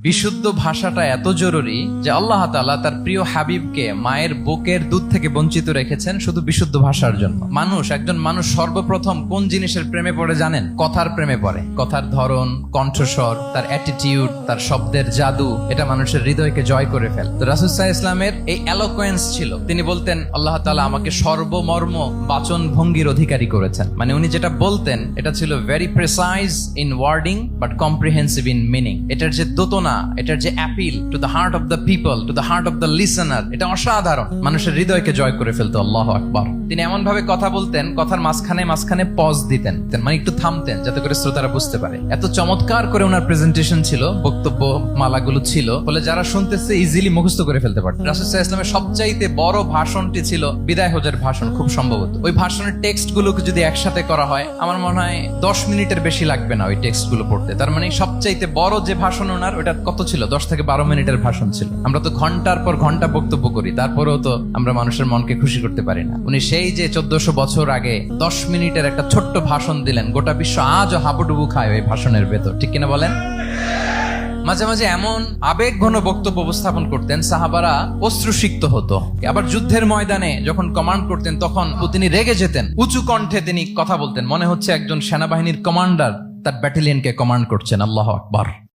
বিশুদ্ধ ভাষাটা এত জরুরি যে আল্লাহ তাআলা তার প্রিয় হাবিবকে মায়ের বুকের দুধ থেকে বঞ্চিত রেখেছেন শুধু বিশুদ্ধ ভাষার জন্য। একজন মানুষ সর্বপ্রথম কোন জিনিসের প্রেমে পড়ে জানেন? কথার প্রেমে পড়ে। কথার ধরন, কণ্ঠস্বর, তার অ্যাটিটিউড, তার শব্দের জাদু, এটা মানুষের হৃদয়কে জয় করে ফেলে। তো রাসূল সাল্লাল্লাহু আলাইহি ইসলামের এই এলোকোয়েন্স ছিল। তিনি বলতেন আল্লাহ তাআলা আমাকে সর্বমর্ম বাচন ভঙ্গির অধিকারী করেছেন। মানে উনি যেটা বলতেন এটা ছিল very precise in wording but comprehensive in meaning. এটার যে দোতনা, এটার যে appeal to the heart of the people, to the heart of the listener, এটা অসাধারণ। মানুষের হৃদয়কে জয় করে ফেলতো। আল্লাহু আকবার। তিনি এমন ভাবে কথা বলতেন, কথার মাঝখানে মাঝখানে পজ দিতেন, মানে একটু থামতেন যাতে করে শ্রোতারা বুঝতে পারে। এত চমৎকার করে ওনার প্রেজেন্টেশন ছিল, বক্তব্য মালাগুলো ছিল, ফলে যারা শুনতেছে ইজিলি মুখস্থ করে ফেলতে পারত। রাসূল সাল্লাল্লাহু আলাইহি ইসলামের সবচাইতে বড় ভাষণটি ছিল বিদায় হজের ভাষণ, খুব সম্ভবত। ওই ভাষণের টেক্সট গুলোকে যদি একসাথে করা হয়, আমার মনে হয় 10 মিনিটের বেশি লাগবে না ওই টেক্সট গুলো পড়তে। তার মানে সবচাইতে বড় যে ভাষণ ওনার, ওটা কত ছিল? 10 থেকে 12 মিনিটের ভাষণ ছিল। আমরা তো ঘন্টার পর ঘন্টা বক্তব্য করি, তারপরেও তো আমরা মানুষের মনকে খুশি করতে পারি না। উনি সেই যে 1400 বছর আগে 10 মিনিটের একটা ছোট্ট ভাষণ দিলেন, গোটা বিশ্ব আজও হাবুডুবু খায় ওই ভাষণের ভেতর, ঠিক কিনা বলেন? মাঝে মাঝে এমন আবেগ ঘন বক্তব্য উপস্থাপন করতেন, সাহাবারা অশ্রুসিক্ত হতো। আবার যুদ্ধের ময়দানে যখন কমান্ড করতেন, তখন তিনি রেগে যেতেন। উঁচু কণ্ঠে তিনি কথা বলতেন, মনে হচ্ছে একজন সেনাবাহিনীর কমান্ডার তার ব্যাটালিয়নকে কমান্ড করছেন। আল্লাহু আকবার।